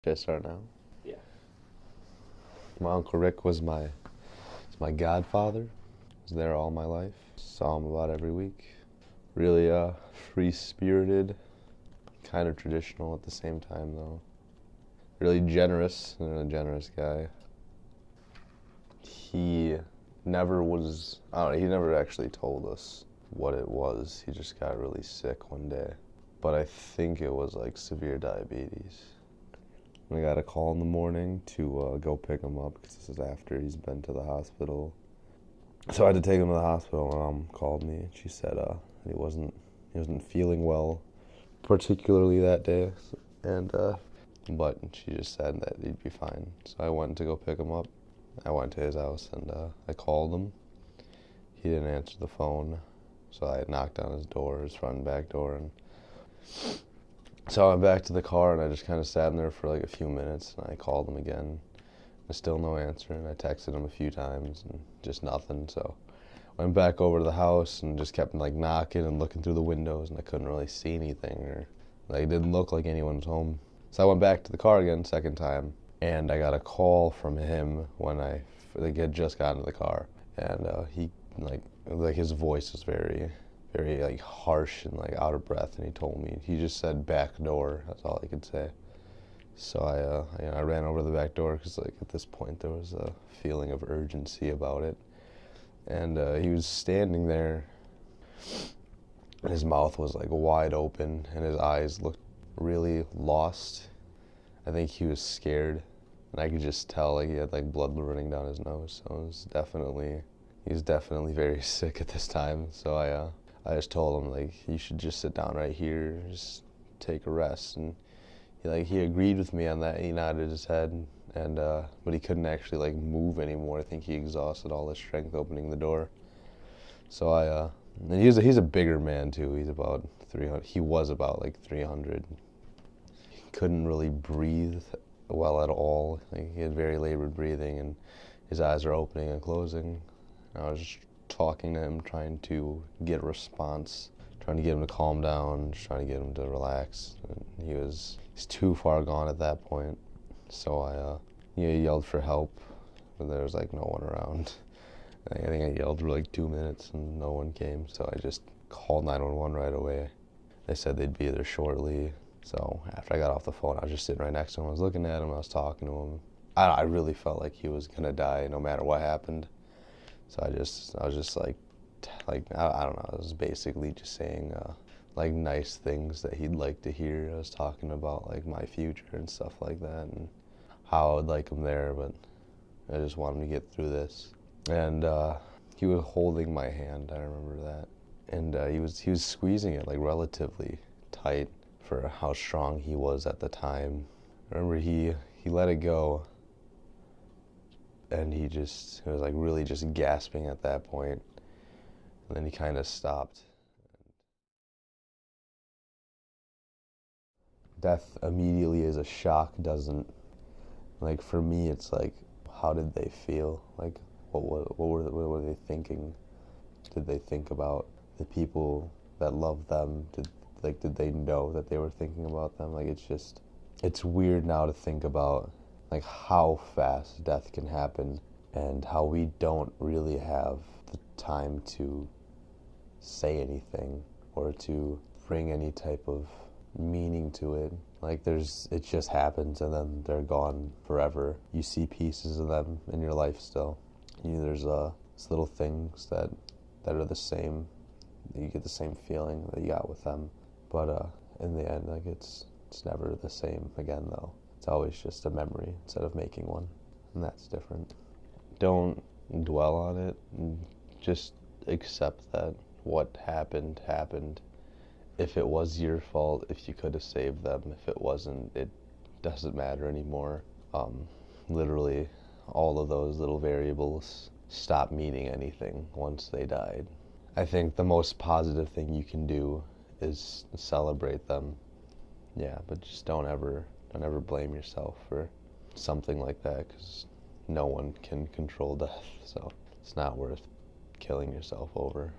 Should I start now? Yeah. My Uncle Rick was my godfather. Was there all my life. Saw him about every week. Really free-spirited, kind of traditional at the same time though. Really generous, a generous guy. He never was, I don't know, he never actually told us what it was. He just got really sick one day. But I think it was like severe diabetes. I got a call in the morning to go pick him up because this is after he's been to the hospital. So I had to take him to the hospital. My mom called me and she said he wasn't feeling well, particularly that day, and but she just said that he'd be fine. So I went to go pick him up. I went to his house and I called him. He didn't answer the phone, so I knocked on his door, his front and back door, and so I went back to the car and I just kind of sat in there for like a few minutes and I called him again. There's still no answer, and I texted him a few times and just nothing. So I went back over to the house and just kept like knocking and looking through the windows, and I couldn't really see anything, or like it didn't look like anyone was home. So I went back to the car again, second time, and I got a call from him when I had just gotten to the car, and he like his voice was very like harsh and like out of breath, and he told me, he just said back door. That's all he could say. So I ran over to the back door because like at this point there was a feeling of urgency about it, and he was standing there, and his mouth was like wide open, and his eyes looked really lost. I think he was scared, and I could just tell like he had like blood running down his nose. So he was definitely very sick at this time. So I just told him like you should just sit down right here, just take a rest, and he agreed with me on that. He nodded his head, and but he couldn't actually like move anymore. I think he exhausted all his strength opening the door. So and he's a bigger man too. He's about 300. He was about like 300. He couldn't really breathe well at all. Like, he had very labored breathing, and his eyes are opening and closing. I was just talking to him, trying to get a response, trying to get him to calm down, just trying to get him to relax. And he's too far gone at that point. So I yelled for help, but there was like no one around. I think I yelled for like 2 minutes and no one came. So I just called 911 right away. They said they'd be there shortly. So after I got off the phone, I was just sitting right next to him. I was looking at him, I was talking to him. I really felt like he was gonna die no matter what happened. So I was just like I don't know. I was basically just saying like nice things that he'd like to hear. I was talking about like my future and stuff like that, and how I would like him there, but I just wanted him to get through this. And he was holding my hand. I remember that, and he was squeezing it like relatively tight for how strong he was at the time. I remember he let it go, and he was like really just gasping at that point, and then he kind of stopped. Death immediately is a shock. Doesn't, like, for me it's like, how did they feel? Like what were they thinking? Did they think about the people that loved them? Did they know that they were thinking about them? Like, it's weird now to think about like how fast death can happen, and how we don't really have the time to say anything or to bring any type of meaning to it. Like, it just happens and then they're gone forever. You see pieces of them in your life still. There's these little things that are the same. You get the same feeling that you got with them, but in the end, like, it's never the same again though. It's always just a memory instead of making one, and that's different. Don't dwell on it. Just accept that what happened happened. If it was your fault, if you could have saved them, if it wasn't, it doesn't matter anymore. Literally, all of those little variables stop meaning anything once they died. I think the most positive thing you can do is celebrate them. Yeah, but just don't ever blame yourself for something like that, because no one can control death, so it's not worth killing yourself over.